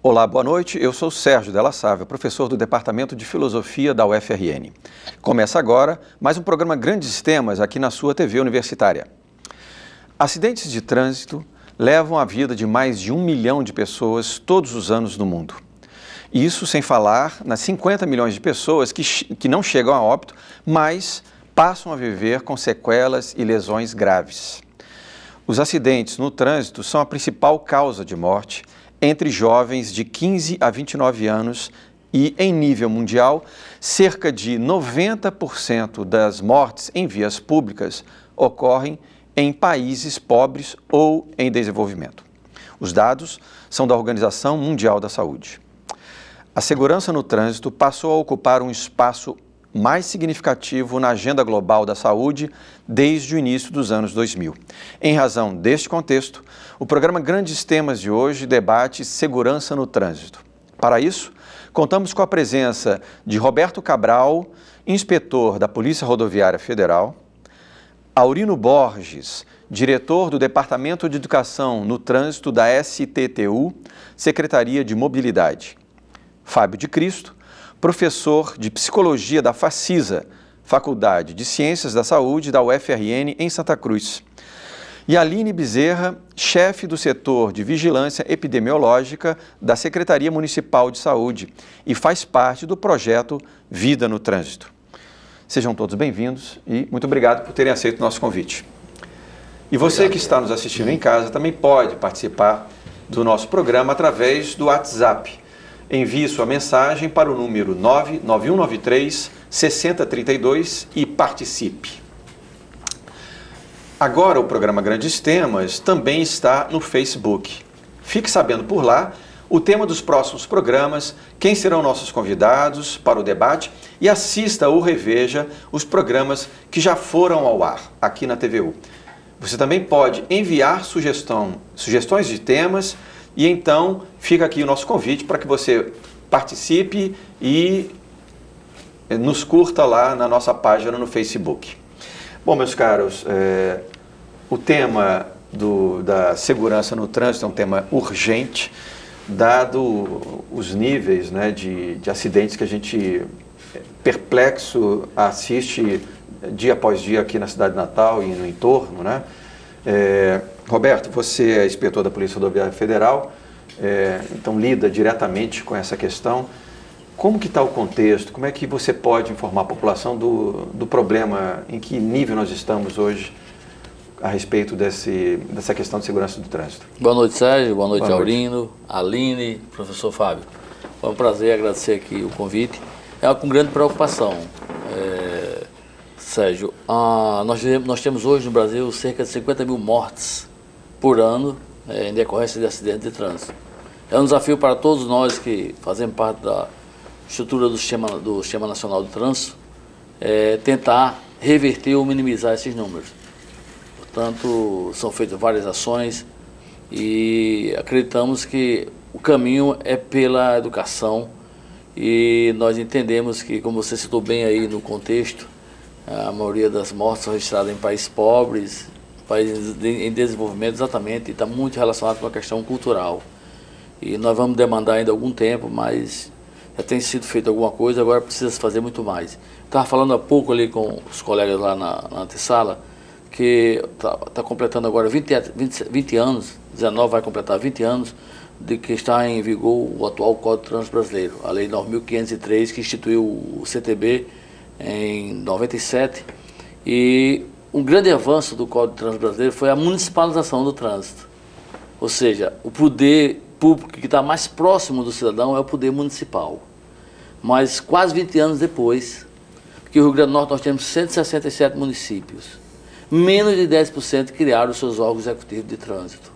Olá, boa noite. Eu sou Sérgio Della Sávia, professor do Departamento de Filosofia da UFRN. Começa agora mais um programa Grandes Temas aqui na sua TV universitária. Acidentes de trânsito levam a vida de mais de 1 milhão de pessoas todos os anos no mundo. Isso sem falar nas 50 milhões de pessoas que não chegam a óbito, mas passam a viver com sequelas e lesões graves. Os acidentes no trânsito são a principal causa de morte entre jovens de 15 a 29 anos e, em nível mundial, cerca de 90% das mortes em vias públicas ocorrem em países pobres ou em desenvolvimento. Os dados são da Organização Mundial da Saúde. A segurança no trânsito passou a ocupar um espaço mais significativo na agenda global da saúde desde o início dos anos 2000. Em razão deste contexto, o programa Grandes Temas de hoje debate segurança no trânsito. Para isso, contamos com a presença de Roberto Cabral, inspetor da Polícia Rodoviária Federal, Aurino Borges, diretor do Departamento de Educação no Trânsito da STTU, Secretaria de Mobilidade, Fábio de Cristo, professor de Psicologia da FACISA, Faculdade de Ciências da Saúde da UFRN em Santa Cruz, e Aline Bezerra, chefe do setor de Vigilância Epidemiológica da Secretaria Municipal de Saúde e faz parte do projeto Vida no Trânsito. Sejam todos bem-vindos e muito obrigado por terem aceito o nosso convite. E você que está nos assistindo em casa também pode participar do nosso programa através do WhatsApp. Envie sua mensagem para o número 99193-6032 e participe. Agora o programa Grandes Temas também está no Facebook. Fique sabendo por lá o tema dos próximos programas, quem serão nossos convidados para o debate e assista ou reveja os programas que já foram ao ar aqui na TVU. Você também pode enviar sugestões de temas. E então, fica aqui o nosso convite para que você participe e nos curta lá na nossa página no Facebook. Bom, meus caros, o tema da segurança no trânsito é um tema urgente, dado os níveis, né, de acidentes que a gente, perplexo, assiste dia após dia aqui na cidade de Natal e no entorno, né? Roberto, você é inspetor da Polícia Rodoviária Federal, então lida diretamente com essa questão. Como que está o contexto? Como é que você pode informar a população do problema, em que nível nós estamos hoje a respeito dessa questão de segurança do trânsito? Boa noite, Sérgio. Boa noite, Aurino, Aline, professor Fábio. Foi um prazer agradecer aqui o convite. É com grande preocupação. Sérgio, nós temos hoje no Brasil cerca de 50 mil mortes por ano em decorrência de acidentes de trânsito. É um desafio para todos nós que fazemos parte da estrutura do Sistema Nacional de Trânsito, tentar reverter ou minimizar esses números. Portanto, são feitas várias ações e acreditamos que o caminho é pela educação e nós entendemos que, como você citou bem aí no contexto, a maioria das mortes são registradas em países pobres, países em desenvolvimento, exatamente, e está muito relacionado com a questão cultural. E nós vamos demandar ainda algum tempo, mas já tem sido feito alguma coisa, agora precisa se fazer muito mais. Estava falando há pouco ali com os colegas lá na antessala, que está completando agora 20 anos, 19 vai completar 20 anos, de que está em vigor o atual Código de Trânsito Brasileiro, a Lei 9.503, que instituiu o CTB em 97, e um grande avanço do Código de Trânsito Brasileiro foi a municipalização do trânsito. Ou seja, o poder público que está mais próximo do cidadão é o poder municipal. Mas quase 20 anos depois, porque o Rio Grande do Norte nós temos 167 municípios, menos de 10% criaram os seus órgãos executivos de trânsito.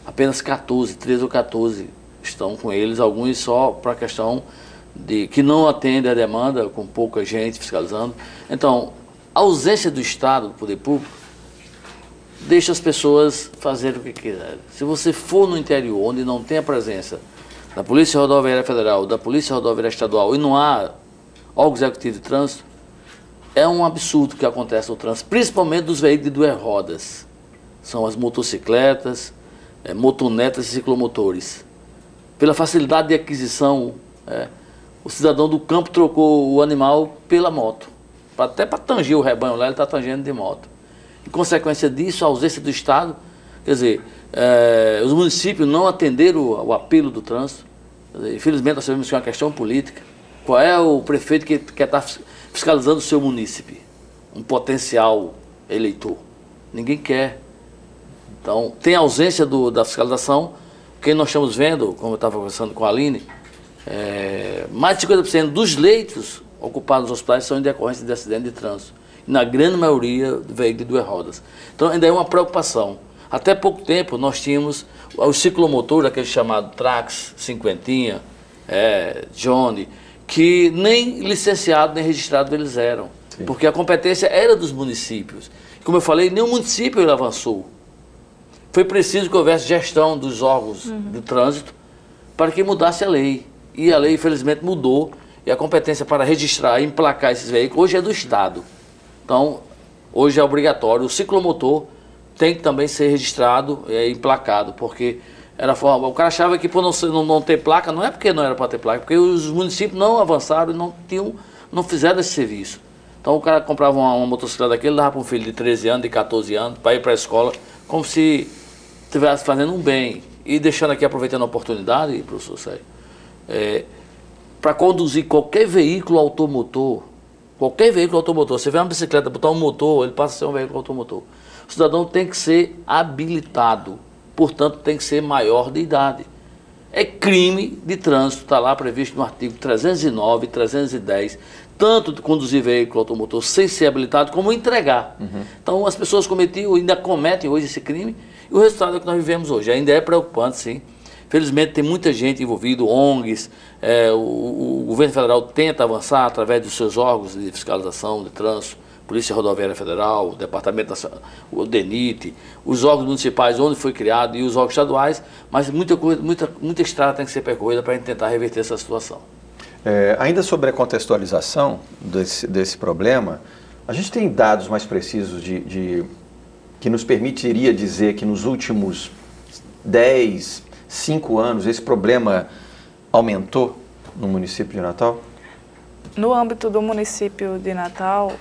Apenas 13 ou 14 estão com eles, alguns só para a questão que não atende a demanda, com pouca gente fiscalizando. Então, a ausência do Estado, do poder público, deixa as pessoas fazerem o que quiserem. Se você for no interior, onde não tem a presença da Polícia Rodoviária Federal, da Polícia Rodoviária Estadual, e não há órgão executivo de trânsito, é um absurdo que acontece no trânsito, principalmente dos veículos de 2 rodas. São as motocicletas, motonetas e ciclomotores. pela facilidade de aquisição, o cidadão do campo trocou o animal pela moto. Até para tanger o rebanho lá, ele está tangendo de moto. Em consequência disso, a ausência do Estado, quer dizer, os municípios não atenderam o apelo do trânsito. Dizer, infelizmente, nós sabemos que é uma questão política. Qual é o prefeito que quer estar fiscalizando o seu município? Um potencial eleitor. Ninguém quer. Então, tem ausência da fiscalização. Porque nós estamos vendo, como eu estava conversando com a Aline, mais de 50% dos leitos ocupados nos hospitais são em decorrência de acidente de trânsito. E na grande maioria, de veículos de duas rodas. Então, ainda é uma preocupação. Até pouco tempo, nós tínhamos o ciclomotor, aquele chamado Trax, Cinquentinha, Johnny, que nem licenciado nem registrado eles eram. Sim. Porque a competência era dos municípios. Como eu falei, nenhum município ele avançou. Foi preciso que houvesse gestão dos órgãos de trânsito para que mudasse a lei. E a lei, infelizmente, mudou. E a competência para registrar e emplacar esses veículos hoje é do Estado. Então, hoje é obrigatório. O ciclomotor tem que também ser registrado e emplacado, porque o cara achava que por não ter placa, não é porque não era para ter placa, porque os municípios não avançaram e não fizeram esse serviço. Então o cara comprava uma motocicleta daquele, dava para um filho de 13 anos, de 14 anos, para ir para a escola, como se estivesse fazendo um bem. E deixando aqui, aproveitando a oportunidade, professor Sérgio, para conduzir qualquer veículo automotor, você vê uma bicicleta, botar um motor, ele passa a ser um veículo automotor. O cidadão tem que ser habilitado, portanto tem que ser maior de idade. É crime de trânsito, está lá previsto no artigo 309 e 310, tanto de conduzir veículo automotor sem ser habilitado, como entregar. Então as pessoas cometiam, ainda cometem hoje esse crime, e o resultado é o que nós vivemos hoje. Ainda é preocupante, sim. Felizmente tem muita gente envolvida, ONGs, o governo federal tenta avançar através dos seus órgãos de fiscalização de trânsito, Polícia Rodoviária Federal, o Departamento Nacional, o DENIT, os órgãos municipais onde foi criado e os órgãos estaduais, mas muita estrada tem que ser percorrida para tentar reverter essa situação. Ainda sobre a contextualização desse problema, a gente tem dados mais precisos que nos permitiria dizer que nos últimos 5 anos esse problema aumentou no município de Natal? No âmbito do município de Natal,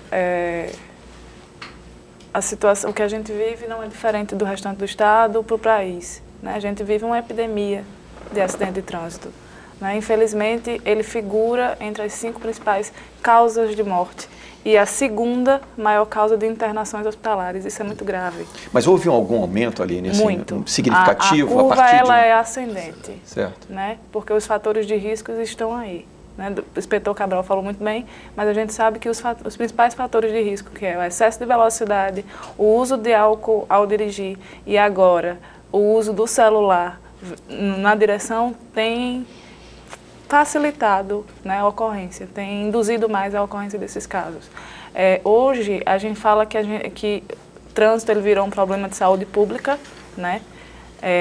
a situação, o que a gente vive não é diferente do restante do estado para o país, né? A gente vive uma epidemia de acidente de trânsito, né? Infelizmente, ele figura entre as 5 principais causas de morte e a segunda maior causa de internações hospitalares. Isso é muito grave. Mas houve algum aumento ali, assim, muito significativo? A curva ela é ascendente, certo? Né? Porque os fatores de risco estão aí. Né? O inspetor Cabral falou muito bem, mas a gente sabe que os principais fatores de risco, que é o excesso de velocidade, o uso de álcool ao dirigir e agora o uso do celular na direção, tem facilitado, né, a ocorrência, tem induzido mais a ocorrência desses casos. Hoje a gente fala que o trânsito ele virou um problema de saúde pública, né?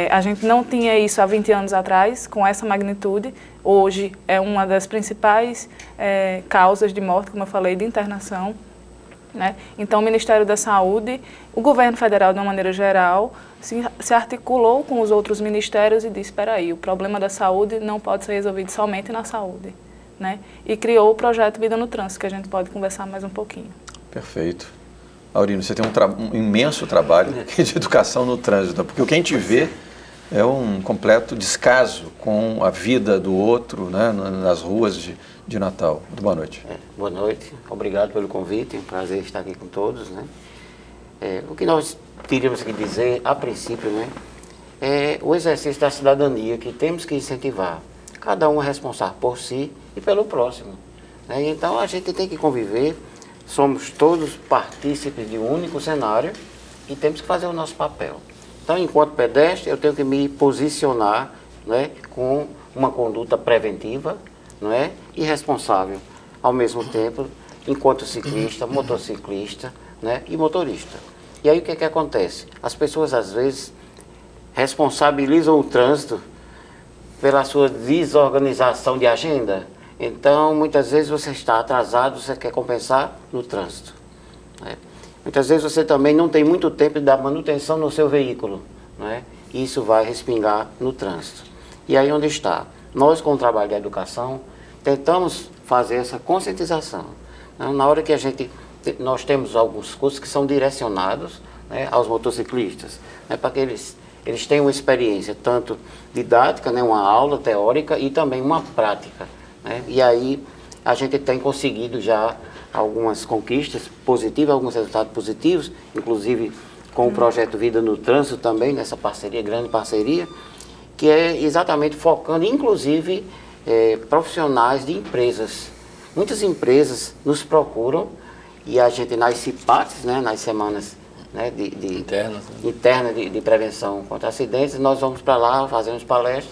A gente não tinha isso há 20 anos atrás, com essa magnitude. Hoje é uma das principais causas de morte, como eu falei, de internação, né? Então o Ministério da Saúde, o governo federal de uma maneira geral, se articulou com os outros ministérios e disse, espera aí, o problema da saúde não pode ser resolvido somente na saúde, né? E criou o projeto Vida no Trânsito, que a gente pode conversar mais um pouquinho. Perfeito. Aurino, você tem um imenso trabalho de educação no trânsito, porque o que a gente vê é um completo descaso com a vida do outro, né, nas ruas de Natal. Muito boa noite. Boa noite, obrigado pelo convite, é um prazer estar aqui com todos, né? O que nós teríamos que dizer, a princípio, né, é o exercício da cidadania que temos que incentivar. Cada um é responsável por si e pelo próximo, né? Então a gente tem que conviver. Somos todos partícipes de um único cenário e temos que fazer o nosso papel. Então, enquanto pedestre, eu tenho que me posicionar, né, com uma conduta preventiva, não é, e responsável, ao mesmo tempo, enquanto ciclista, motociclista, né, e motorista. E aí o que é que acontece? As pessoas, às vezes, responsabilizam o trânsito pela sua desorganização de agenda. Então, muitas vezes você está atrasado, você quer compensar no trânsito, né? Muitas vezes você também não tem muito tempo de dar manutenção no seu veículo, né? E isso vai respingar no trânsito. E aí onde está? nós com o trabalho de educação, tentamos fazer essa conscientização. Na hora que nós temos alguns cursos que são direcionados, né, aos motociclistas, né, para que eles tenham uma experiência tanto didática, né, uma aula teórica e também uma prática, né? E aí a gente tem conseguido já algumas conquistas positivas, alguns resultados positivos, inclusive com o projeto Vida no Trânsito também, nessa parceria, grande parceria, que é exatamente focando, inclusive, profissionais de empresas. Muitas empresas nos procuram e a gente nas CIPATs, né, nas semanas, né, internas de prevenção contra acidentes, nós vamos para lá, fazemos palestras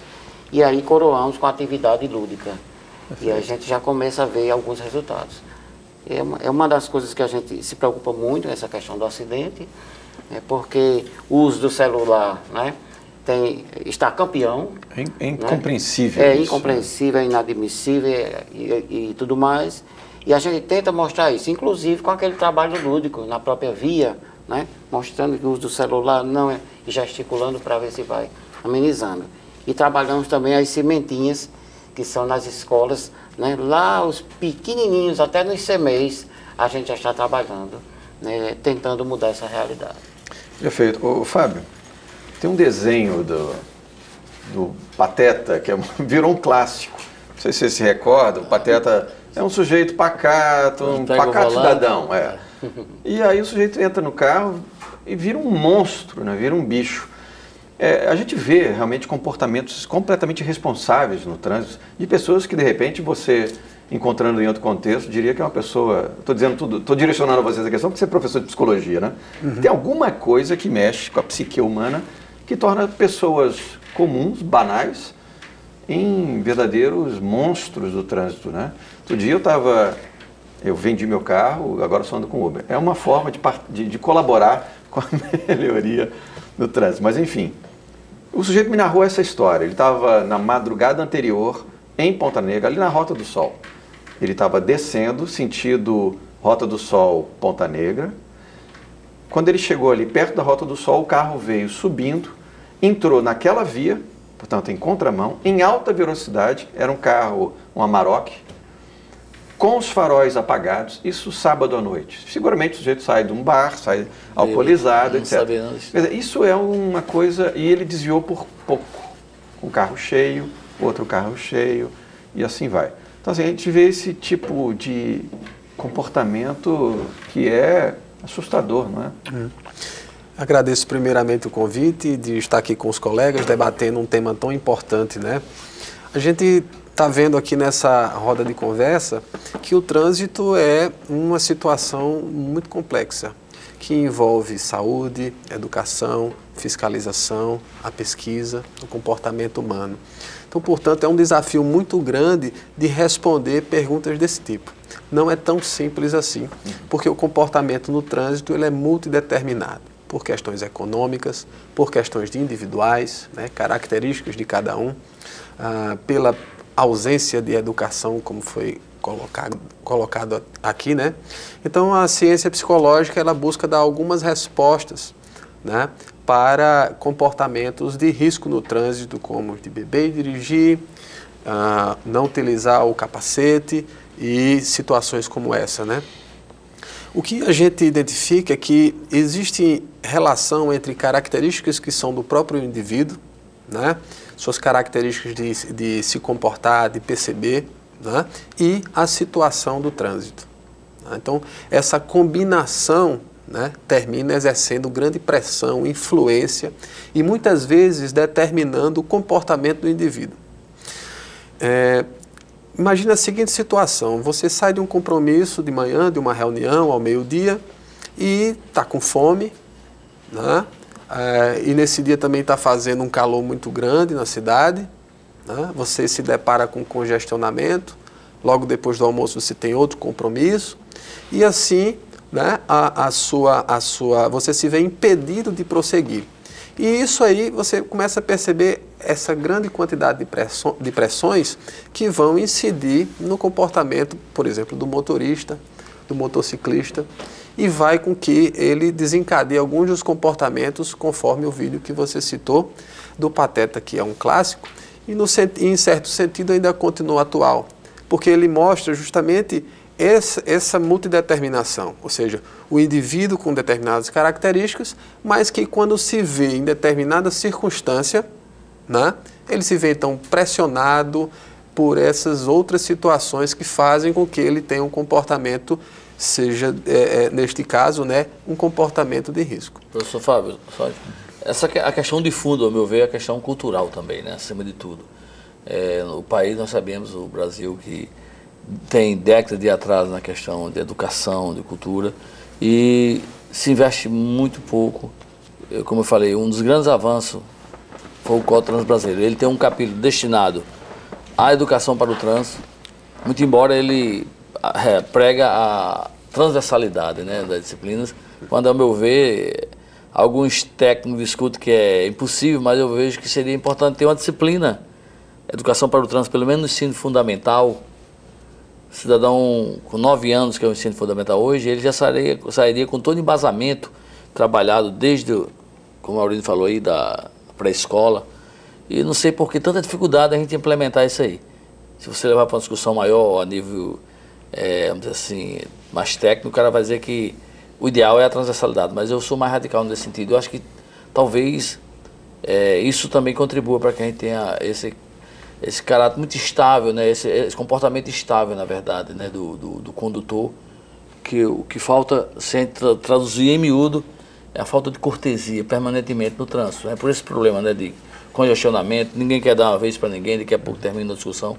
e aí coroamos com atividade lúdica. E a gente já começa a ver alguns resultados. É uma das coisas que a gente se preocupa muito nessa questão do acidente, porque o uso do celular, né, está campeão. É incompreensível. Né? É isso, incompreensível, é inadmissível e tudo mais. E a gente tenta mostrar isso, inclusive com aquele trabalho lúdico na própria via, né, mostrando que o uso do celular não é, e gesticulando para ver se vai amenizando. E trabalhamos também as sementinhas, que são nas escolas, né, lá os pequenininhos, até nos CMEs, a gente já está trabalhando, né, tentando mudar essa realidade. Perfeito. Ô, Fábio, tem um desenho do Pateta, que virou um clássico. Não sei se você se recorda, o Pateta é um sujeito pacato, um pacato cidadão. E aí o sujeito entra no carro e vira um monstro, né? Vira um bicho. A gente vê realmente comportamentos completamente irresponsáveis no trânsito de pessoas que de repente você, encontrando em outro contexto, diria que é uma pessoa... Estou direcionando a vocês a questão porque você é professor de psicologia, né? Uhum. Tem alguma coisa que mexe com a psique humana que torna pessoas comuns, banais, em verdadeiros monstros do trânsito, né? Outro dia eu vendi meu carro, agora só ando com Uber. É uma forma de colaborar com a melhoria do trânsito. Mas, enfim, o sujeito me narrou essa história. Ele estava na madrugada anterior, em Ponta Negra, ali na Rota do Sol. Ele estava descendo, sentido Rota do Sol, Ponta Negra. Quando ele chegou ali perto da Rota do Sol, o carro veio subindo, entrou naquela via, portanto, em contramão, em alta velocidade. Era um carro, um Amarok, com os faróis apagados, isso sábado à noite. Seguramente o sujeito sai de um bar, sai alcoolizado, etc. Isso é uma coisa, e ele desviou por pouco. Um carro cheio, outro carro cheio, e assim vai. Então, assim, a gente vê esse tipo de comportamento que é assustador, não é? Agradeço primeiramente o convite de estar aqui com os colegas, debatendo um tema tão importante, né? A gente está vendo aqui nessa roda de conversa que o trânsito é uma situação muito complexa, que envolve saúde, educação, fiscalização, a pesquisa, o comportamento humano. Então, portanto, é um desafio muito grande de responder perguntas desse tipo. Não é tão simples assim, porque o comportamento no trânsito ele é multideterminado, por questões econômicas, por questões individuais, né, características de cada um, pela ausência de educação, como foi colocado aqui, né? Então, a ciência psicológica, ela busca dar algumas respostas, né, para comportamentos de risco no trânsito, como de beber e dirigir, não utilizar o capacete e situações como essa, né? O que a gente identifica é que existe relação entre características que são do próprio indivíduo, né, suas características de se comportar, de perceber, né, e a situação do trânsito. Então, essa combinação, né, termina exercendo grande pressão, influência e muitas vezes determinando o comportamento do indivíduo. Imagina a seguinte situação: você sai de um compromisso de manhã, de uma reunião ao meio-dia e está com fome, né? E nesse dia também está fazendo um calor muito grande na cidade, né? Você se depara com congestionamento, logo depois do almoço você tem outro compromisso e assim, né, você se vê impedido de prosseguir. E isso aí você começa a perceber essa grande quantidade de pressões que vão incidir no comportamento, por exemplo, do motorista, do motociclista, e vai com que ele desencadeie alguns dos comportamentos conforme o vídeo que você citou do Pateta, que é um clássico, e em certo sentido ainda continua atual, porque ele mostra justamente essa multideterminação, ou seja, o indivíduo com determinadas características, mas que quando se vê em determinada circunstância, né, ele se vê então pressionado por essas outras situações que fazem com que ele tenha um comportamento, seja, neste caso, né, um comportamento de risco. Professor Fábio, a questão de fundo, ao meu ver, é a questão cultural também, né, acima de tudo. No país, nós sabemos, o Brasil, que tem décadas de atraso na questão de educação, de cultura, e se investe muito pouco. Como eu falei, um dos grandes avanços foi o Código Trânsito Brasileiro. Ele tem um capítulo destinado à educação para o trânsito, muito embora ele prega a transversalidade, né, das disciplinas, quando, ao meu ver, alguns técnicos discutem que é impossível, mas eu vejo que seria importante ter uma disciplina, educação para o trânsito, pelo menos no ensino fundamental. Cidadão com 9 anos, que é o ensino fundamental hoje, ele já sairia com todo embasamento trabalhado desde, como a Aurélio falou aí, da pré-escola. E não sei por que tanta dificuldade a gente implementar isso aí. Se você levar para uma discussão maior, a nível, vamos dizer assim, mais técnico, o cara vai dizer que o ideal é a transversalidade, mas eu sou mais radical nesse sentido. Eu acho que talvez isso também contribua para que a gente tenha esse caráter muito estável, né? Esse comportamento estável, na verdade, né? do condutor, que o que falta, sem traduzir em miúdo, é a falta de cortesia permanentemente no trânsito. É por esse problema, né, de congestionamento, ninguém quer dar uma vez para ninguém, daqui a pouco termina a discussão.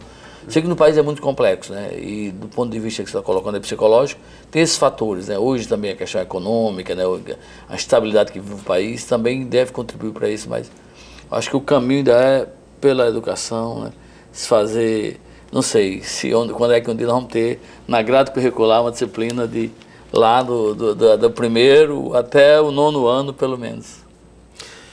Sei que no país é muito complexo, né? E do ponto de vista que você está colocando, psicológico, tem esses fatores, né? Hoje também a questão econômica, né? A estabilidade que vive o país também deve contribuir para isso, mas acho que o caminho ainda é pela educação, né? Se fazer, não sei, quando é que um dia nós vamos ter na grade curricular uma disciplina de lá do primeiro até o 9º ano, pelo menos.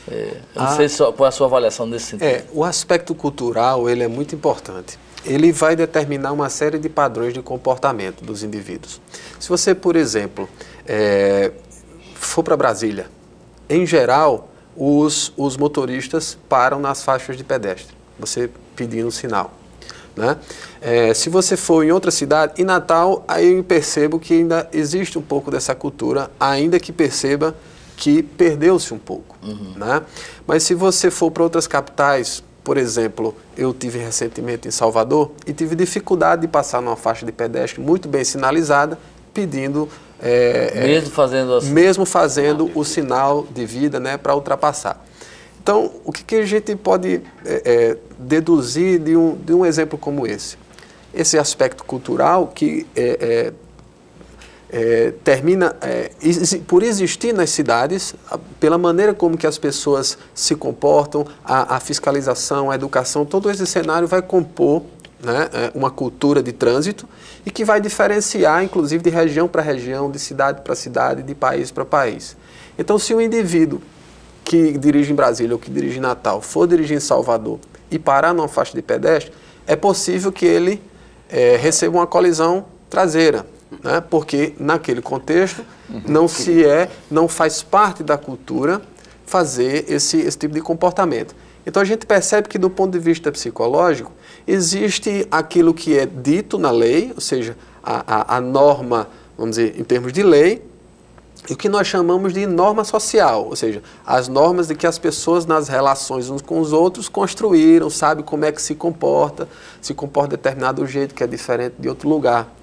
Eu não sei qual é a sua avaliação nesse sentido. O aspecto cultural, ele é muito importante. Ele vai determinar uma série de padrões de comportamento dos indivíduos. Se você, por exemplo, for para Brasília, em geral, os motoristas param nas faixas de pedestre, você pedindo sinal, né? Se você for em outra cidade, em Natal, aí eu percebo que ainda existe um pouco dessa cultura, ainda que perceba que perdeu-se um pouco, né? Mas se você for para outras capitais, por exemplo, eu tive recentemente em Salvador e tive dificuldade de passar numa faixa de pedestre muito bem sinalizada, pedindo mesmo fazendo o sinal de vida, né, para ultrapassar. Então, o que a gente pode deduzir de um exemplo como esse? Esse aspecto cultural que termina por existir nas cidades, pela maneira como que as pessoas se comportam, a fiscalização, a educação, todo esse cenário vai compor, né, uma cultura de trânsito e que vai diferenciar, inclusive, de região para região, de cidade para cidade, de país para país. Então, se o indivíduo que dirige em Brasília ou que dirige em Natal for dirigir em Salvador e parar numa faixa de pedestre, é possível que ele receba uma colisão traseira, né? Porque naquele contexto não faz parte da cultura fazer esse tipo de comportamento. Então a gente percebe que do ponto de vista psicológico existe aquilo que é dito na lei, ou seja, a norma, vamos dizer, em termos de lei, e o que nós chamamos de norma social, ou seja, as normas de que as pessoas nas relações uns com os outros construíram, sabe como é que se comporta de determinado jeito que é diferente de outro lugar.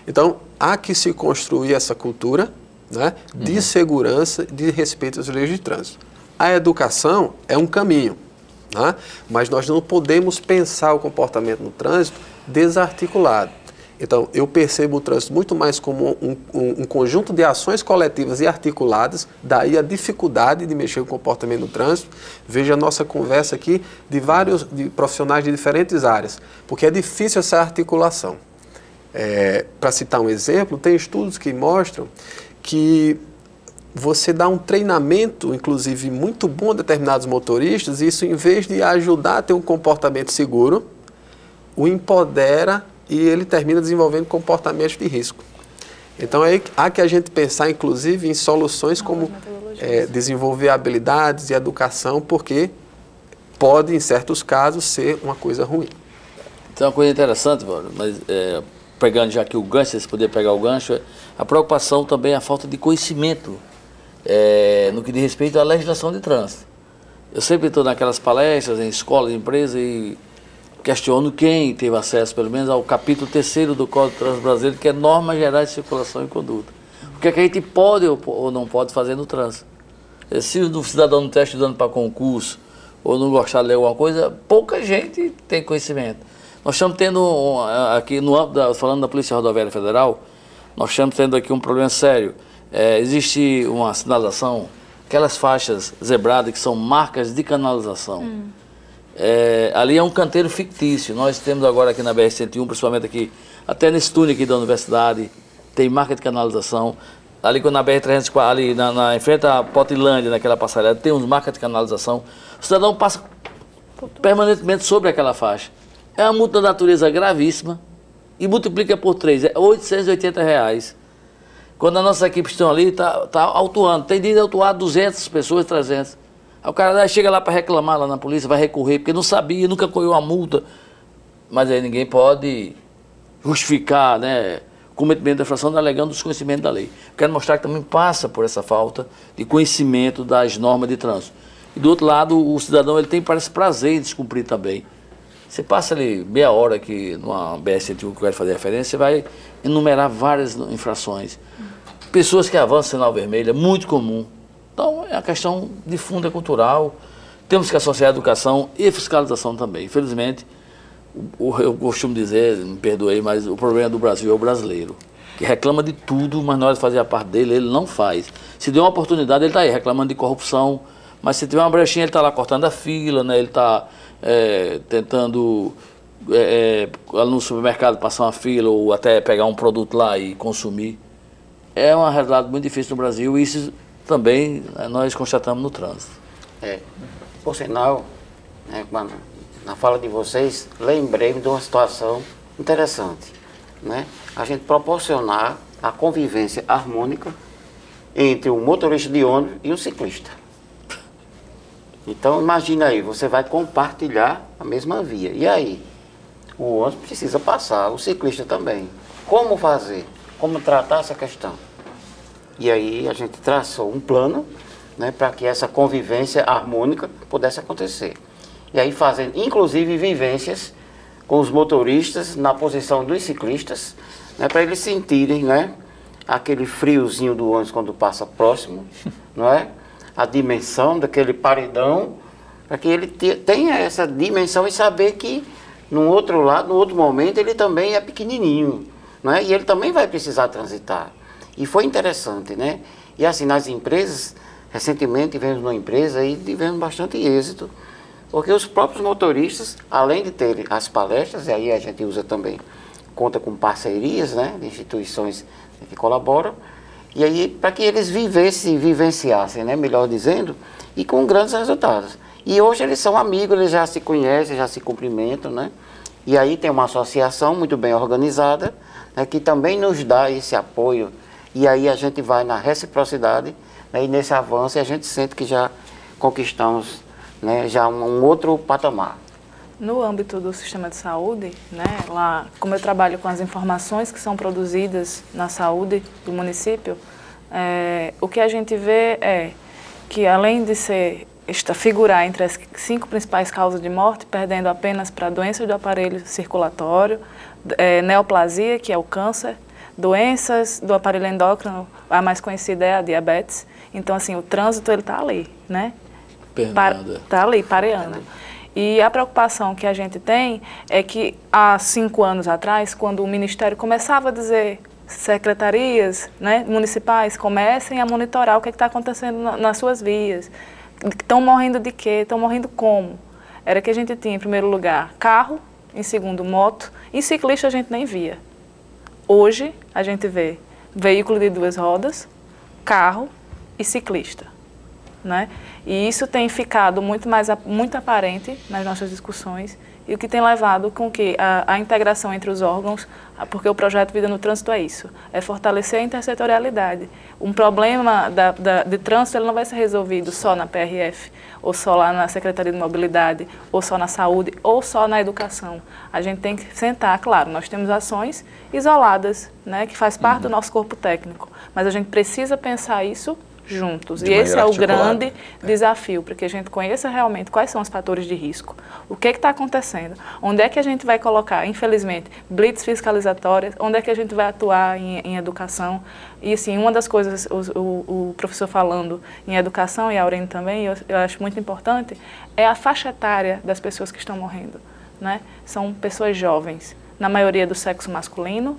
Então, há que se construir essa cultura, né, de segurança, de respeito às leis de trânsito. A educação é um caminho, né, mas nós não podemos pensar o comportamento no trânsito desarticulado. Então, eu percebo o trânsito muito mais como um conjunto de ações coletivas e articuladas, daí a dificuldade de mexer com o comportamento no trânsito. Veja a nossa conversa aqui de profissionais de diferentes áreas, porque é difícil essa articulação. Para citar um exemplo, tem estudos que mostram que você dá um treinamento, inclusive, muito bom a determinados motoristas, e isso, em vez de ajudar a ter um comportamento seguro, o empodera e ele termina desenvolvendo comportamentos de risco. Então, há que a gente pensar, inclusive, em soluções como desenvolver habilidades e educação, porque pode, em certos casos, ser uma coisa ruim. Então, uma coisa interessante, mas pegando já aqui o gancho, se poder pegar o gancho, a preocupação também é a falta de conhecimento no que diz respeito à legislação de trânsito. Eu sempre estou naquelas palestras, em escolas, em empresas, e questiono quem teve acesso, pelo menos, ao capítulo 3º do Código de Trânsito Brasileiro, que é Normas Gerais de Circulação e Conduta. O que é que a gente pode ou não pode fazer no trânsito? Se o cidadão não está estudando para concurso ou não gostar de ler alguma coisa, pouca gente tem conhecimento. Nós estamos tendo, aqui no âmbito, falando da Polícia Rodoviária Federal, nós estamos tendo aqui um problema sério. Existe uma sinalização, aquelas faixas zebradas que são marcas de canalização. Ali é um canteiro fictício. Nós temos agora aqui na BR-101, principalmente aqui, até nesse túnel aqui da universidade, tem marca de canalização. Ali na BR-304, ali em frente à Potilândia, naquela passarela, tem uns marcas de canalização. O cidadão passa permanentemente sobre aquela faixa. É uma multa da natureza gravíssima e multiplica por 3, é R$ 880. Quando as nossas equipes estão ali, tá autuando. Tem dia de autuar 200 pessoas, 300. Aí o cara chega lá para reclamar lá na polícia, vai recorrer, porque não sabia, nunca correu a multa. Mas aí ninguém pode justificar, né, o cometimento da infração alegando o desconhecimento da lei. Quero mostrar que também passa por essa falta de conhecimento das normas de trânsito. E do outro lado, o cidadão ele parece prazer em descumprir também. Você passa ali meia hora aqui numa BR-101 que eu quero fazer referência, você vai enumerar várias infrações. Pessoas que avançam sinal vermelho, é muito comum. Então, é uma questão de fundo cultural. Temos que associar a educação e fiscalização também. Infelizmente, eu costumo dizer, me perdoei, mas o problema do Brasil é o brasileiro, que reclama de tudo, mas na hora de fazer a parte dele, ele não faz. Se der uma oportunidade, ele está aí reclamando de corrupção, mas se tiver uma brechinha, ele está lá cortando a fila, né? Ele está tentando, no supermercado, passar uma fila ou até pegar um produto lá e consumir. É uma realidade muito difícil no Brasil e isso também nós constatamos no trânsito. Por sinal, na fala de vocês, lembrei-me de uma situação interessante, né? A gente proporcionar a convivência harmônica entre o motorista de ônibus e o ciclista. Então, imagina aí, você vai compartilhar a mesma via. E aí? O ônibus precisa passar, o ciclista também. Como fazer? Como tratar essa questão? E aí a gente traçou um plano, né, para que essa convivência harmônica pudesse acontecer. E aí fazendo, inclusive, vivências com os motoristas na posição dos ciclistas, né, para eles sentirem, né, aquele friozinho do ônibus quando passa próximo, não é? A dimensão daquele paredão, para que ele tenha essa dimensão e saber que no outro lado, no outro momento, ele também é pequenininho, não é? E ele também vai precisar transitar. E foi interessante, né? E assim, nas empresas, recentemente tivemos uma empresa e tivemos bastante êxito, porque os próprios motoristas, além de terem as palestras, e aí a gente usa também, conta com parcerias, né, de instituições que colaboram, e aí para que eles vivenciassem, né, melhor dizendo, e com grandes resultados. E hoje eles são amigos, eles já se conhecem, já se cumprimentam, né? E aí tem uma associação muito bem organizada, né, que também nos dá esse apoio, e aí a gente vai na reciprocidade, né, e nesse avanço a gente sente que já conquistamos, né, já um outro patamar. No âmbito do sistema de saúde, né, lá, como eu trabalho com as informações que são produzidas na saúde do município, o que a gente vê é que, além de figurar entre as 5 principais causas de morte, perdendo apenas para doenças do aparelho circulatório, neoplasia, que é o câncer, doenças do aparelho endócrino, a mais conhecida é a diabetes. Então, assim, o trânsito, ele está ali, né? Está ali, pareando. E a preocupação que a gente tem é que há 5 anos atrás, quando o Ministério começava a dizer, secretarias, né, municipais, comecem a monitorar o que está acontecendo nas suas vias. Estão morrendo de quê? Estão morrendo como? Era que a gente tinha, em primeiro lugar, carro, em segundo, moto, e ciclista a gente nem via. Hoje, a gente vê veículo de 2 rodas, carro e ciclista, né? E isso tem ficado muito aparente nas nossas discussões. e o que tem levado com que a integração entre os órgãos, porque o projeto Vida no Trânsito é isso, é fortalecer a intersetorialidade. Um problema de trânsito ele não vai ser resolvido só na PRF, ou só lá na Secretaria de Mobilidade, ou só na saúde, ou só na educação. A gente tem que sentar, claro, nós temos ações isoladas, né, que faz parte do nosso corpo técnico, mas a gente precisa pensar isso juntos. E esse é o grande desafio, para que a gente conheça realmente quais são os fatores de risco, o que está acontecendo, onde é que a gente vai colocar, infelizmente, blitz fiscalizatórias, onde é que a gente vai atuar em educação. E assim, uma das coisas, o professor falando em educação, e a Aurene também, eu acho muito importante, é a faixa etária das pessoas que estão morrendo, né? São pessoas jovens, na maioria do sexo masculino,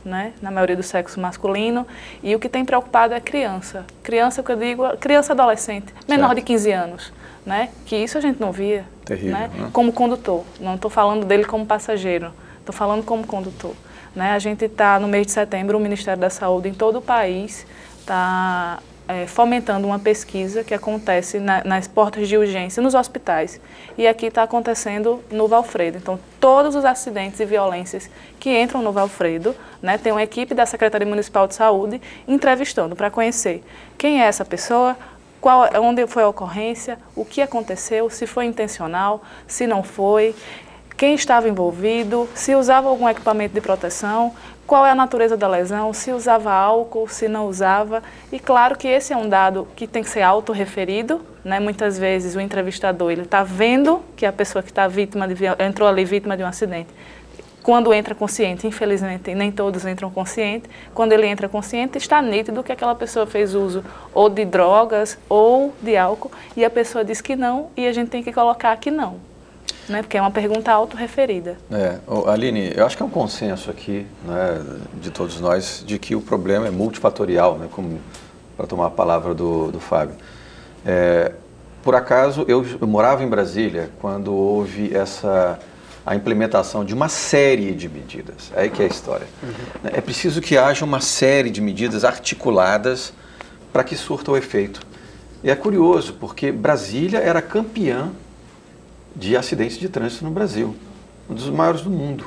né? Na maioria do sexo masculino, e o que tem preocupado é criança. Criança, que eu digo, criança adolescente, menor de 15 anos, né? Que isso a gente não via. Terrível, né? Né? Como condutor, não estou falando dele como passageiro, estou falando como condutor. Né? A gente está, no mês de setembro, o Ministério da Saúde em todo o país está fomentando uma pesquisa que acontece nas portas de urgência, nos hospitais. E aqui está acontecendo no Valfredo. Então, todos os acidentes e violências que entram no Valfredo, né, tem uma equipe da Secretaria Municipal de Saúde entrevistando para conhecer quem é essa pessoa, onde foi a ocorrência, o que aconteceu, se foi intencional, se não foi, quem estava envolvido, se usava algum equipamento de proteção, qual é a natureza da lesão, se usava álcool, se não usava. E claro que esse é um dado que tem que ser autorreferido, né? Muitas vezes o entrevistador está vendo que a pessoa que está entrou ali vítima de um acidente. Quando entra consciente, infelizmente nem todos entram consciente, quando ele entra consciente está nítido que aquela pessoa fez uso ou de drogas ou de álcool e a pessoa diz que não e a gente tem que colocar que não. Né, porque é uma pergunta autorreferida. Aline, eu acho que é um consenso aqui, né, de todos nós, de que o problema é multifatorial, né, como para tomar a palavra do Fábio. Por acaso, eu morava em Brasília quando houve a implementação de uma série de medidas. Aí que é a história. É preciso que haja uma série de medidas articuladas para que surta o efeito. E é curioso, porque Brasília era campeã de acidentes de trânsito no Brasil, um dos maiores do mundo.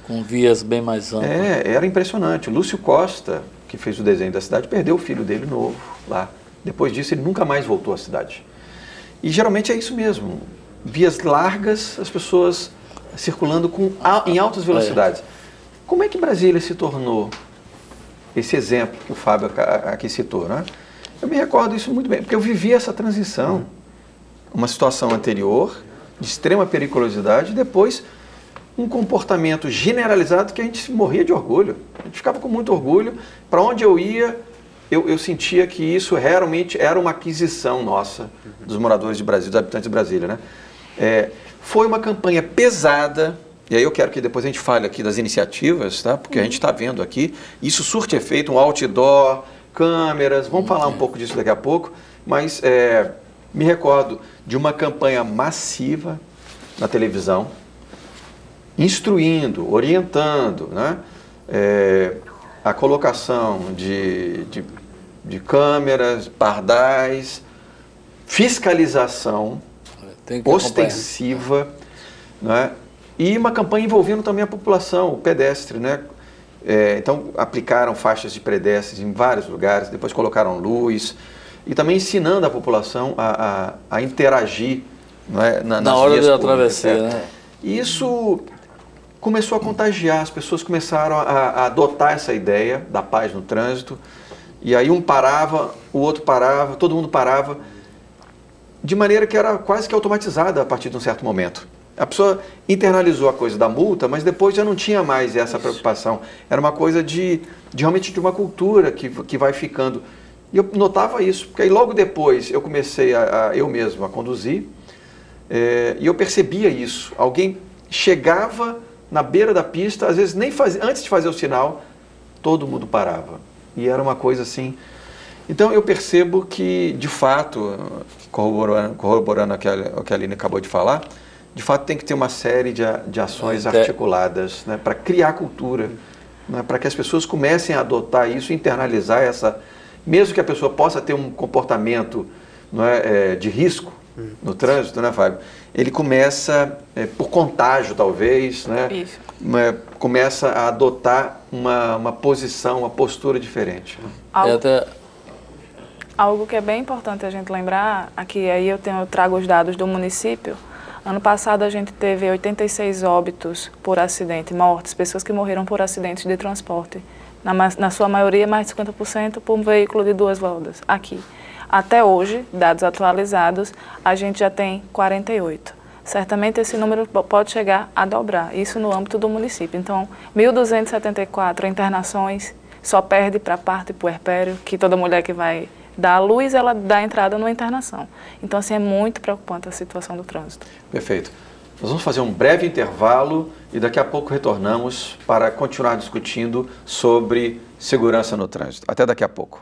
Com vias bem mais amplas. Era impressionante. O Lúcio Costa, que fez o desenho da cidade, perdeu o filho dele novo lá. Depois disso, ele nunca mais voltou à cidade. E geralmente é isso mesmo. Vias largas, as pessoas circulando em altas velocidades. Como é que Brasília se tornou esse exemplo que o Fábio aqui citou, né? Eu me recordo isso muito bem, porque eu vivi essa transição. Uma situação anterior de extrema periculosidade, e depois um comportamento generalizado que a gente morria de orgulho. A gente ficava com muito orgulho. Para onde eu ia, eu sentia que isso realmente era uma aquisição nossa, dos moradores de Brasília, dos habitantes de Brasília, né? Foi uma campanha pesada, e aí eu quero que depois a gente fale aqui das iniciativas, tá? Porque a gente está vendo aqui, isso surte efeito, um outdoor, câmeras, vamos falar um pouco disso daqui a pouco, mas me recordo de uma campanha massiva na televisão, instruindo, orientando, né, a colocação de câmeras, pardais, fiscalização ostensiva, né, e uma campanha envolvendo também a população, o pedestre, né? Então aplicaram faixas de pedestres em vários lugares, depois colocaram luz, e também ensinando a população a interagir, não é, nas hora vias da públicas, travessia, né? E isso começou a contagiar, as pessoas começaram a adotar essa ideia da paz no trânsito, e aí um parava, o outro parava, todo mundo parava, de maneira que era quase que automatizada a partir de um certo momento. A pessoa internalizou a coisa da multa, mas depois já não tinha mais essa preocupação. Era uma coisa realmente de uma cultura que vai ficando. E eu notava isso, porque aí logo depois eu comecei eu mesmo a conduzir, e eu percebia isso. Alguém chegava na beira da pista, às vezes nem antes de fazer o sinal, todo mundo parava. E era uma coisa assim. Então eu percebo que, de fato, corroborando o que a Aline acabou de falar, de fato tem que ter uma série de ações articuladas, né, para criar cultura, né, para que as pessoas comecem a adotar isso, internalizar mesmo que a pessoa possa ter um comportamento, não é, de risco, no trânsito, né, Fábio? Ele começa, por contágio talvez, né? Isso. Começa a adotar uma posição, uma postura diferente. Algo que é bem importante a gente lembrar, aqui aí eu trago os dados do município. Ano passado a gente teve 86 óbitos por acidente, mortes, pessoas que morreram por acidentes de transporte. Na sua maioria, mais de 50% por um veículo de 2 rodas, aqui. Até hoje, dados atualizados, a gente já tem 48. Certamente esse número pode chegar a dobrar, isso no âmbito do município. Então, 1.274 internações, só perde para parto e puerpério, que toda mulher que vai dar à luz, ela dá entrada numa internação. Então, assim, é muito preocupante a situação do trânsito. Perfeito. Nós vamos fazer um breve intervalo e daqui a pouco retornamos para continuar discutindo sobre segurança no trânsito. Até daqui a pouco.